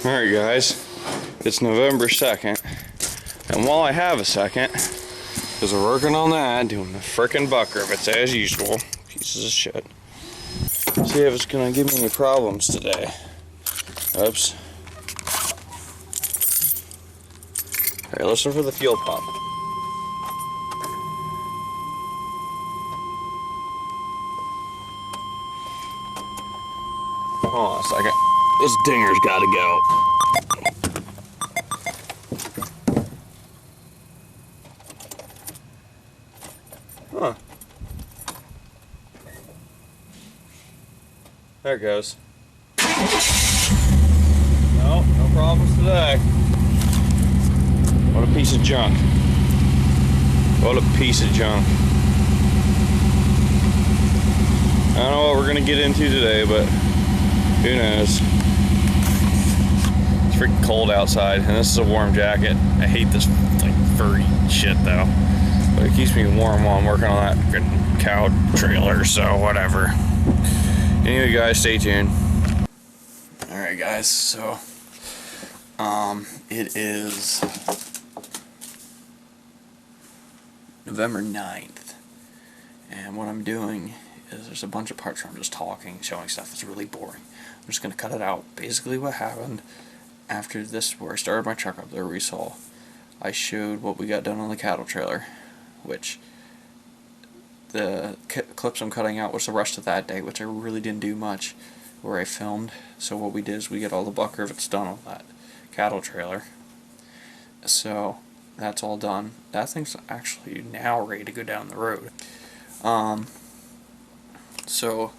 Alright guys, it's November 2nd, and while I have a second, because we're working on that, doing the frickin' buck rivets as usual, pieces of shit. See if it's gonna give me any problems today. Oops. Alright, listen for the fuel pump. Hold on a second. This dinger's gotta go. Huh. There it goes. No problems today. What a piece of junk. What a piece of junk. I don't know what we're gonna get into today, but who knows? It's freaking cold outside, and this is a warm jacket. I hate this like furry shit though, but it keeps me warm while I'm working on that cow trailer. So whatever. Anyway, guys, stay tuned. All right, guys. So it is November 9th, and what I'm doing is there's a bunch of parts where I'm just talking, showing stuff. It's really boring. I'm just going to cut it out. Basically what happened after this, where I started my truck up there, we saw, I showed what we got done on the cattle trailer, which the clips I'm cutting out was the rest of that day, which I really didn't do much where I filmed. So what we did is we get all the buck rivets done on that cattle trailer. So that's all done. That thing's actually now ready to go down the road. So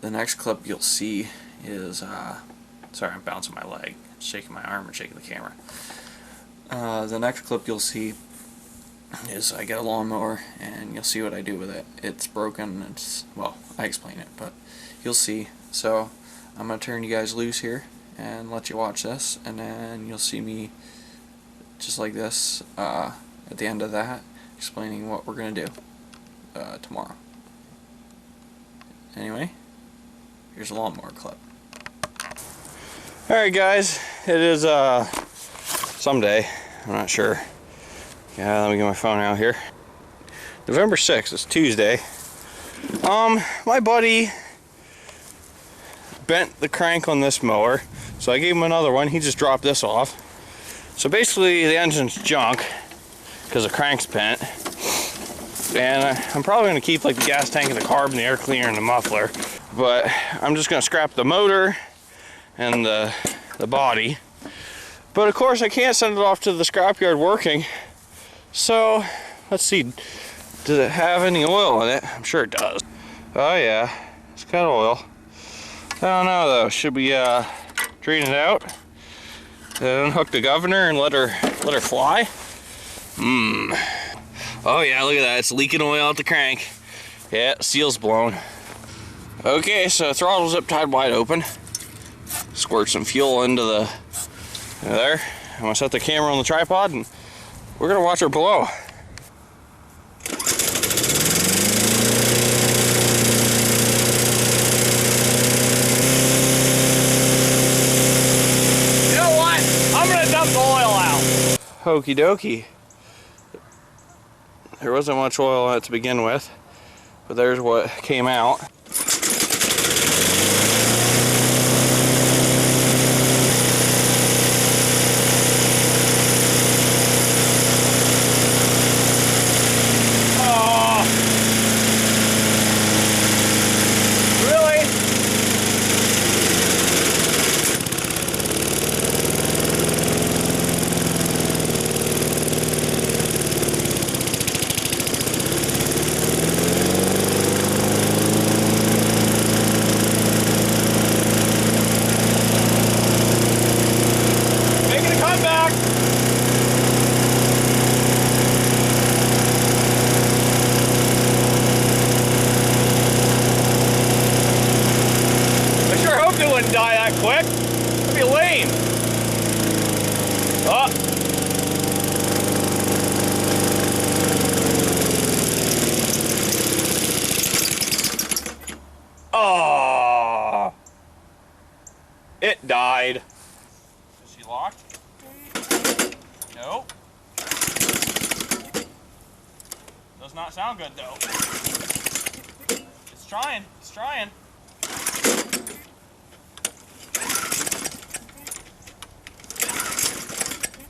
the next clip you'll see is, sorry, I'm bouncing my leg, shaking my arm and shaking the camera. The next clip you'll see is I get a lawnmower, and you'll see what I do with it. It's broken, well, I explain it, but you'll see. So I'm going to turn you guys loose here and let you watch this, and then you'll see me just like this at the end of that, explaining what we're going to do tomorrow. Anyway, here's a lawnmower clip. Alright guys, it is someday, I'm not sure. Yeah, let me get my phone out here. November 6th, it's Tuesday. My buddy bent the crank on this mower, so I gave him another one. He just dropped this off. So basically the engine's junk because the crank's bent. And I'm probably going to keep like the gas tank and the carb and the air cleaner and the muffler, but I'm just going to scrap the motor and the body. But of course I can't send it off to the scrapyard working. So let's see, does it have any oil in it? I'm sure it does. Oh yeah, it's got oil. I don't know though, should we drain it out and unhook the governor and let her fly? Oh yeah, look at that, it's leaking oil out the crank. Yeah, seal's blown. Okay, so throttle zip tied wide open. Squirt some fuel into there. I'm gonna set the camera on the tripod and we're gonna watch her blow. You know what? I'm gonna dump the oil out. Okie dokie. There wasn't much oil in it to begin with, but there's what came out. Oh, really? She locked? Nope. Does not sound good though. It's trying. It's trying.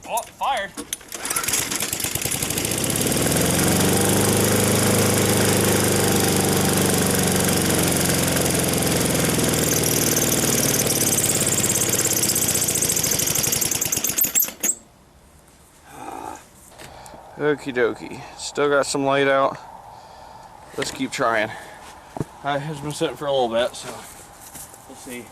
Oh, fired. Okie dokie. Still got some light out. Let's keep trying. I has been sitting for a little bit, so we'll see.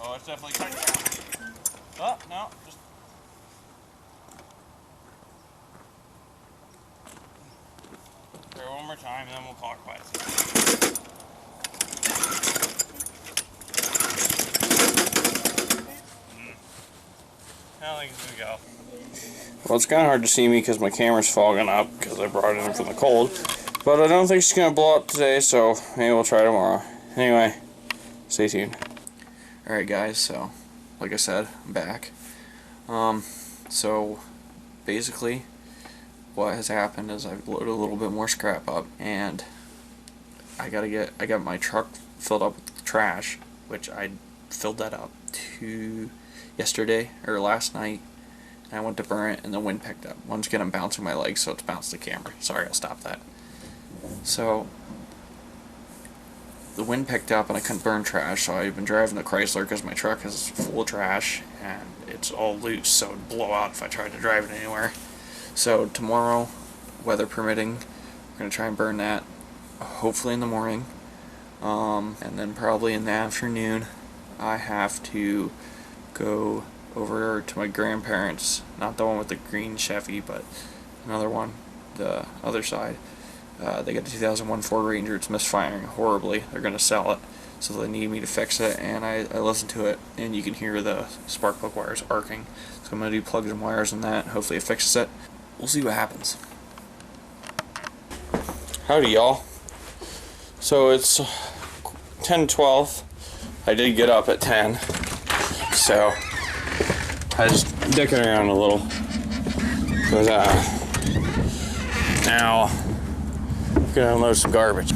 Oh, it's definitely tight. Oh, no, just... Try one more time, and then we'll clockwise. I don't think it's gonna go. Well, it's kind of hard to see me because my camera's fogging up because I brought it in from the cold. But I don't think she's gonna blow up today, so maybe we'll try tomorrow. Anyway, stay tuned. Alright guys, so like I said, I'm back. So basically what has happened is I've loaded a little bit more scrap up, and I got my truck filled up with trash, which I filled that up to yesterday or last night, and I went to burn it and the wind picked up. Once again, I'm bouncing my legs, so it's bounced the camera. Sorry, I'll stop that. So the wind picked up and I couldn't burn trash, so I've been driving the Chrysler because my truck is full of trash and it's all loose, so it would blow out if I tried to drive it anywhere. So tomorrow, weather permitting, we're going to try and burn that, hopefully in the morning, and then probably in the afternoon I have to go over to my grandparents, not the one with the green Chevy, but another one, the other side. They got the 2001 Ford Ranger. It's misfiring horribly. They're going to sell it, so they need me to fix it, and I listened to it, and you can hear the spark plug wires arcing. So I'm going to do plugs and wires on that. Hopefully it fixes it. We'll see what happens. Howdy y'all. So it's 10:12. I did get up at 10, so I was dicking around a little. But now I'm gonna unload some garbage.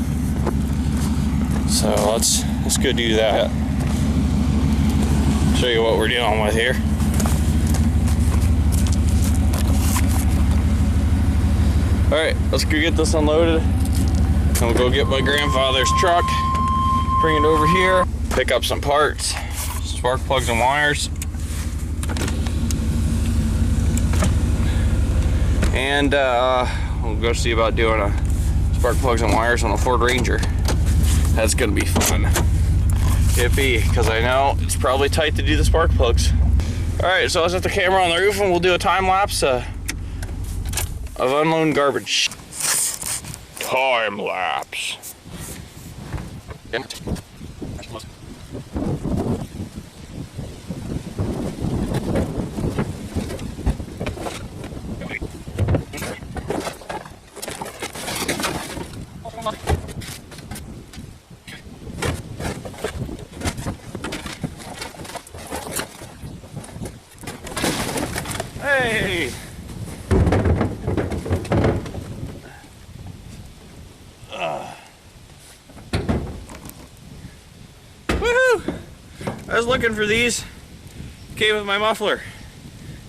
So let's go do that. Show you what we're dealing with here. Alright, let's go get this unloaded. And we'll go get my grandfather's truck, bring it over here, pick up some parts, spark plugs and wires, and we'll go see about doing a spark plugs and wires on a Ford Ranger. That's gonna be fun. Yippee, because I know it's probably tight to do the spark plugs. Alright, so let's set the camera on the roof and we'll do a time lapse of unloading garbage. Time lapse. Hey! Woohoo! I was looking for these. Came with my muffler.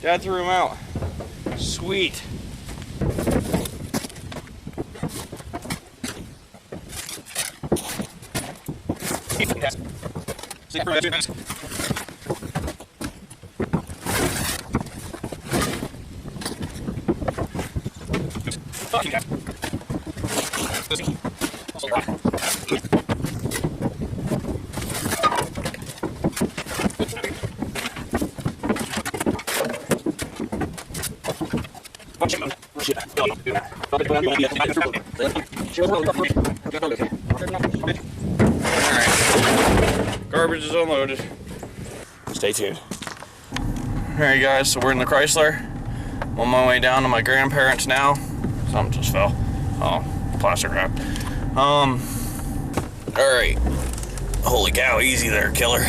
Dad threw them out. Sweet. Alright, garbage is unloaded. Stay tuned. Alright guys, so we're in the Chrysler. I'm on my way down to my grandparents now. Something just fell. Oh, plastic wrap. Alright. Holy cow, easy there, killer.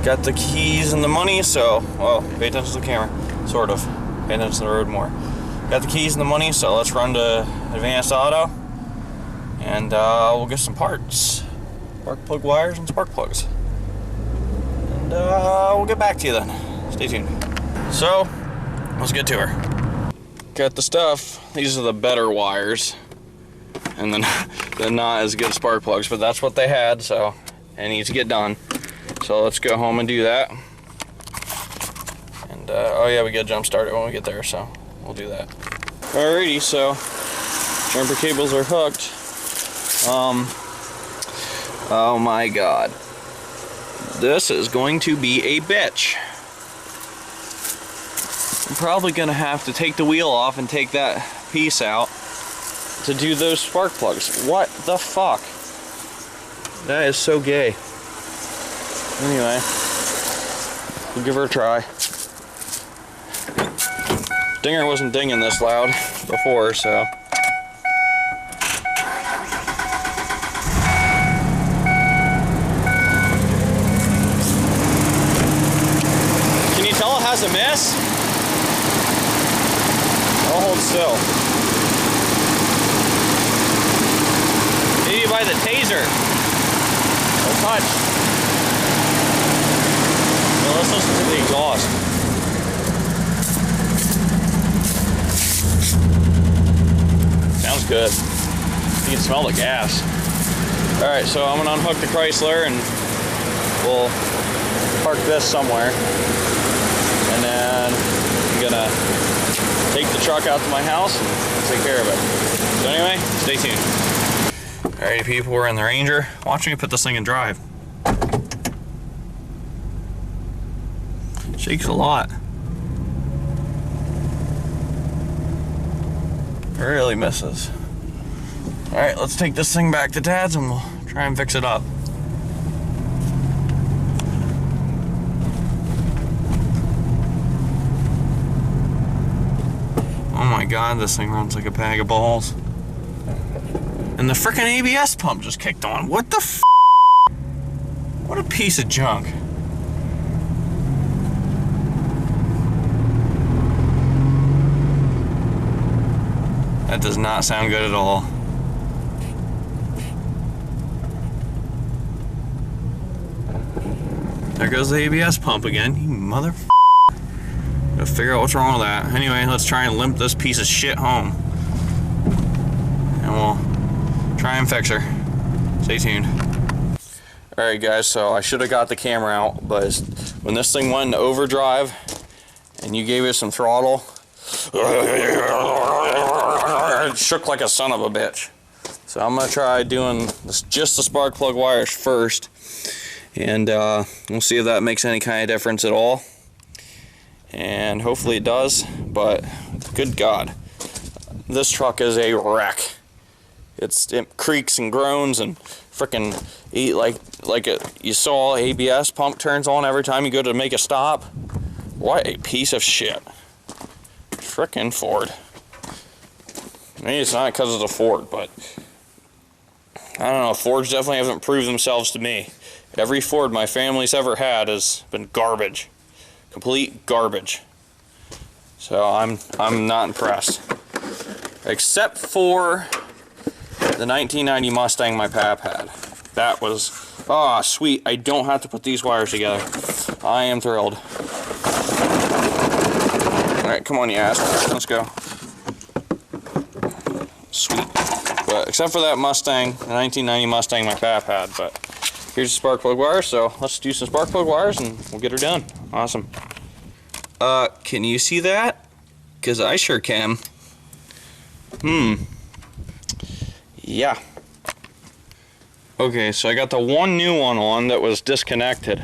Got the keys and the money, so, well, pay attention to the camera. Sort of. Pay attention to the road more. Got the keys and the money, so let's run to Advanced Auto. And we'll get some parts. Spark plug wires and spark plugs. And we'll get back to you then. Stay tuned. So, let's get to her. Got the stuff. These are the better wires. And then they're not as good spark plugs, but that's what they had, so it needs to get done. So let's go home and do that. And oh yeah, we gotta jump start it when we get there, so we'll do that. Alrighty, so jumper cables are hooked. Oh my god. This is going to be a bitch. I'm probably gonna have to take the wheel off and take that piece out to do those spark plugs. What the fuck? That is so gay. Anyway, we'll give her a try. Dinger wasn't dinging this loud before, so. Can you tell it has a miss? I'll hold still. Maybe by the taser. Don't touch. Now let's listen to the exhaust. Sounds good. You can smell the gas. Alright, so I'm gonna unhook the Chrysler and we'll park this somewhere. And then I'm gonna take the truck out to my house and take care of it. So anyway, stay tuned. Alrighty people, we're in the Ranger. Watch me put this thing in drive. Shakes a lot. Really misses. Alright, let's take this thing back to Dad's and we'll try and fix it up. Oh my god, this thing runs like a bag of balls. And the frickin' ABS pump just kicked on. What the f***? What a piece of junk. That does not sound good at all. There goes the ABS pump again, you mother f***. Gotta figure out what's wrong with that. Anyway, let's try and limp this piece of shit home. And we'll try and fix her. Stay tuned. Alright guys, so I should have got the camera out, but when this thing went into overdrive and you gave it some throttle, it shook like a son of a bitch. So I'm gonna try doing this, just the spark plug wires first, and we'll see if that makes any kind of difference at all. And hopefully it does, but good God, this truck is a wreck. It creaks and groans and frickin' you saw ABS pump turns on every time you go to make a stop. What a piece of shit. Frickin' Ford. Maybe it's not because of the Ford, but I don't know. Fords definitely haven't proved themselves to me. Every Ford my family's ever had has been garbage. Complete garbage. So I'm not impressed. Except for the 1990 Mustang my pap had. That was, oh sweet, I don't have to put these wires together. I am thrilled. Alright, come on you ass. Let's go. Sweet. But except for that Mustang, the 1990 Mustang my pap had, but here's the spark plug wires, so let's do some spark plug wires and we'll get her done. Awesome. Can you see that? Because I sure can. Yeah. Okay, so I got the one new one on that was disconnected.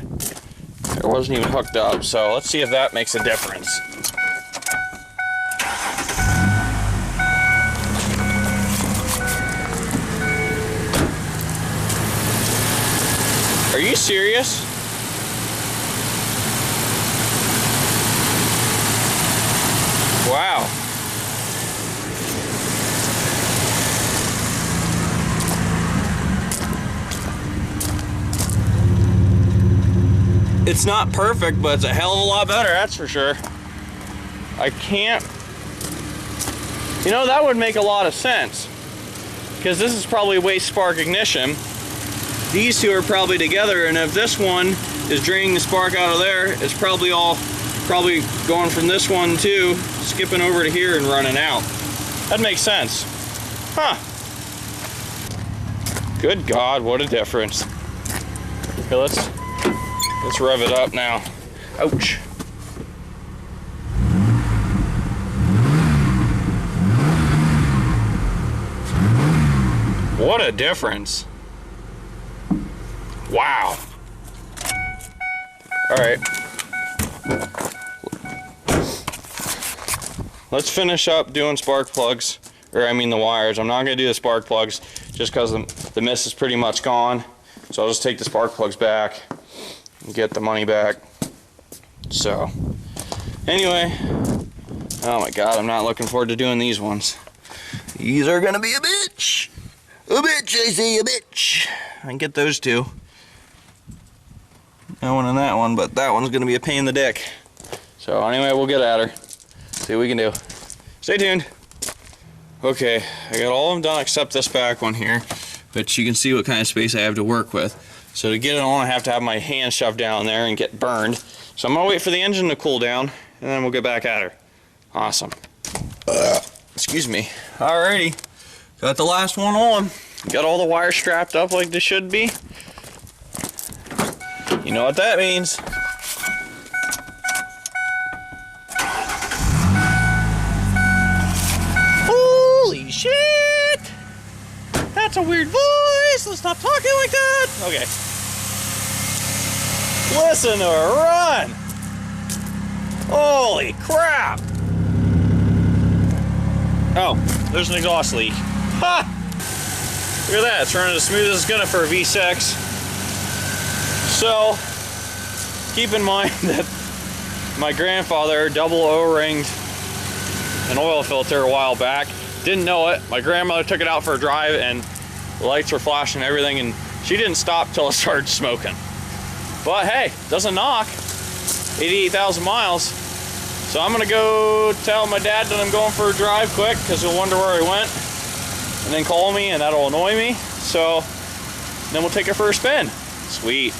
It wasn't even hooked up, so let's see if that makes a difference. Are you serious? Wow. It's not perfect, but it's a hell of a lot better, that's for sure. I can't... You know, that would make a lot of sense. Because this is probably waste spark ignition. These two are probably together, and if this one is draining the spark out of there, it's probably going from this one too, skipping over to here and running out. That makes sense. Huh. Good God, what a difference. Okay, let's rev it up now. Ouch. What a difference. Wow. All right. Let's finish up doing spark plugs, or I mean the wires. I'm not gonna do the spark plugs just because the mist is pretty much gone. So I'll just take the spark plugs back and get the money back. So anyway, oh my God, I'm not looking forward to doing these ones. These are gonna be a bitch. A bitch, I say, a bitch. I can get those two. That one and that one, but that one's gonna be a pain in the dick. So anyway, we'll get at her. See what we can do. Stay tuned. Okay, I got all of them done except this back one here, but you can see what kind of space I have to work with. So to get it on, I have to have my hand shoved down there and get burned. So I'm gonna wait for the engine to cool down, and then we'll get back at her. Awesome. Excuse me. Alrighty, got the last one on. Got all the wires strapped up like they should be. You know what that means. Holy shit! That's a weird voice. Let's stop talking like that. Okay. Listen to her run. Holy crap. Oh, there's an exhaust leak. Ha! Look at that. It's running as smooth as it's gonna for a V6. So, keep in mind that my grandfather double O-ringed an oil filter a while back. Didn't know it. My grandmother took it out for a drive and the lights were flashing and everything, and she didn't stop till it started smoking. But hey, doesn't knock. 88,000 miles. So I'm gonna go tell my dad that I'm going for a drive quick because he'll wonder where I went, and then call me and that'll annoy me. So then we'll take it for a spin. Sweet.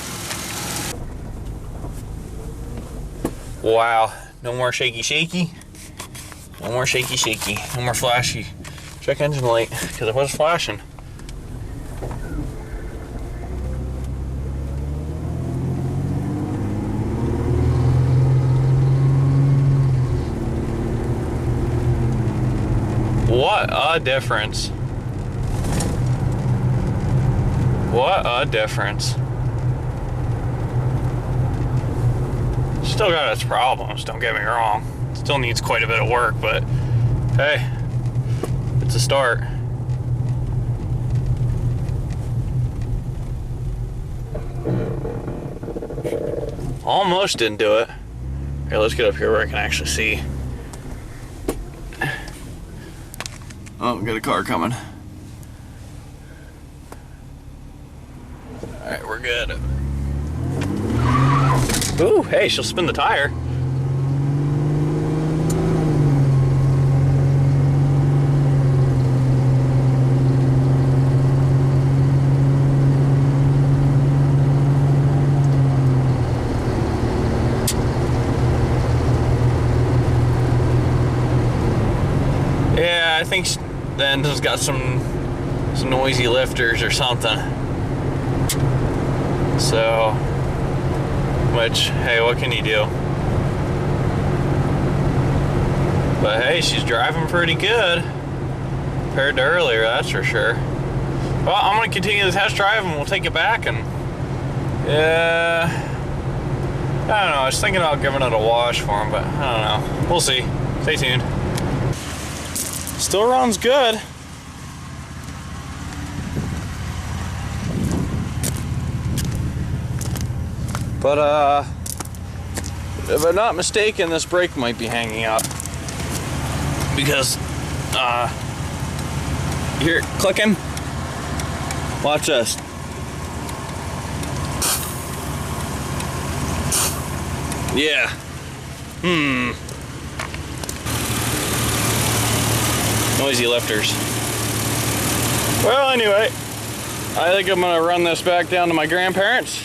Wow, no more shaky shaky. No more shaky shaky. No more flashy. Check engine light, because it was flashing. What a difference. What a difference. Still got its problems, don't get me wrong. Still needs quite a bit of work, but hey, it's a start. Almost didn't do it. Okay, let's get up here where I can actually see. Oh, got a car coming. Alright, we're good. Ooh, hey, she'll spin the tire. Yeah, I think the engine's got some noisy lifters or something. So, which, hey, what can you do? But hey, she's driving pretty good compared to earlier, that's for sure. Well, I'm gonna continue the test drive and we'll take it back, and yeah, I don't know, I was thinking about giving it a wash for him, but I don't know. We'll see. Stay tuned. Still runs good. But if I'm not mistaken, this brake might be hanging up because you hear it clicking. Watch this. Yeah. Noisy lifters. Well, anyway, I think I'm gonna run this back down to my grandparents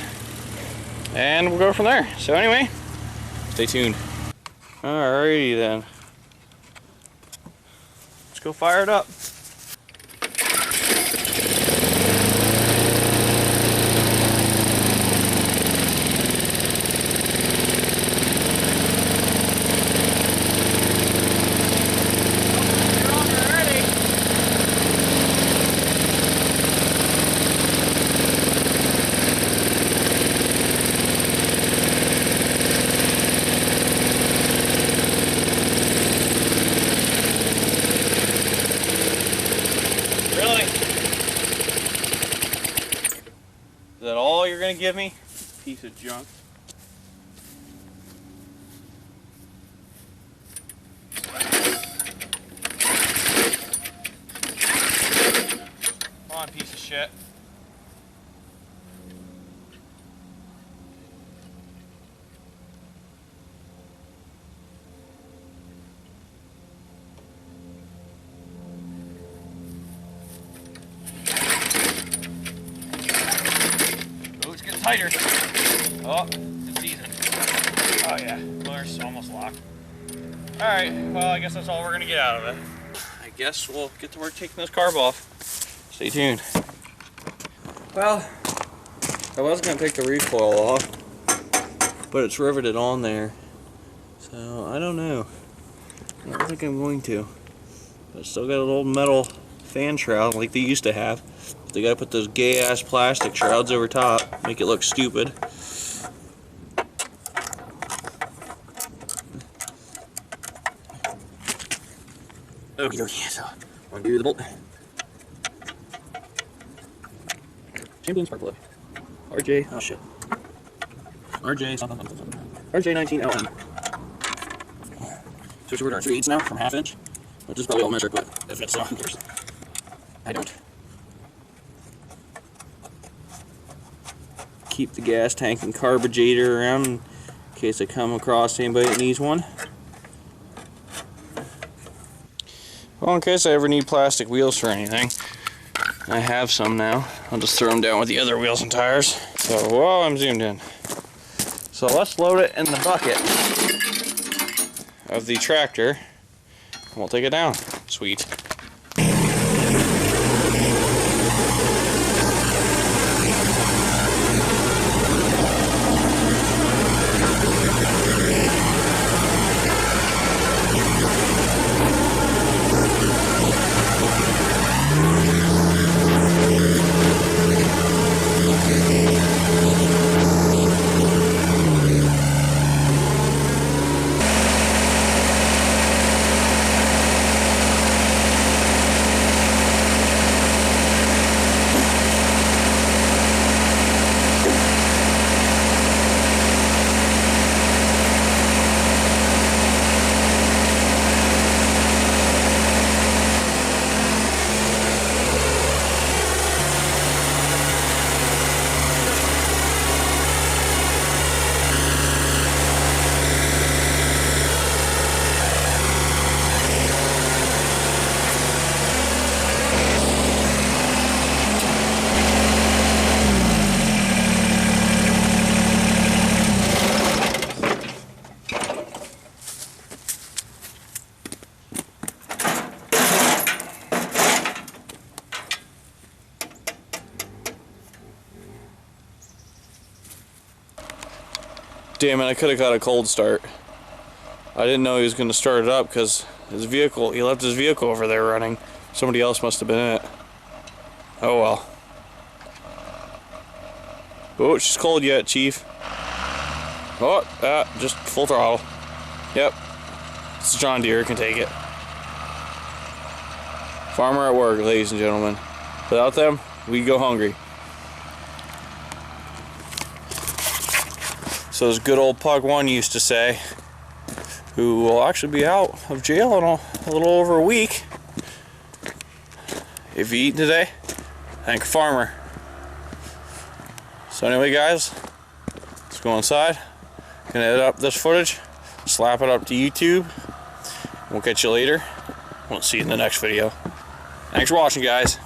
and we'll go from there. So anyway, stay tuned. Alrighty then. Let's go fire it up. Is that all you're gonna give me? Piece of junk. Come on, piece of shit. Tighter. Oh, it's season. Oh yeah, motor's almost locked. Alright, well I guess that's all we're gonna get out of it. I guess we'll get to work taking this carb off. Stay tuned. Well, I was gonna take the recoil off, but it's riveted on there. So I don't know. I don't think I'm going to. But it's still got a little metal fan shroud like they used to have. They gotta put those gay ass plastic shrouds over top, make it look stupid. Okay, so undo the bolt. Chamberlain spark plug. RJ, oh shit. RJ something. RJ 19LM. Switch over to our 3/8 now from 1/2 inch. Which is probably all metric, but if it's not, who cares? I don't. Keep the gas tank and carburetor around in case I come across anybody that needs one. Well, in case I ever need plastic wheels for anything, I have some now. I'll just throw them down with the other wheels and tires. So, whoa, I'm zoomed in. So let's load it in the bucket of the tractor and we'll take it down. Sweet. Damn it, I could have got a cold start. I didn't know he was going to start it up because his vehicle, he left his vehicle over there running. Somebody else must have been in it. Oh well. Oh, she's cold yet, Chief. Oh, just full throttle. Yep. It's a John Deere, can take it. Farmer at work, ladies and gentlemen. Without them, we go hungry. So as good old Pug 1 used to say, who will actually be out of jail in a little over a week. If you eat today, thank a farmer. So anyway guys, let's go inside. Gonna edit up this footage, slap it up to YouTube. We'll catch you later. We'll see you in the next video. Thanks for watching guys.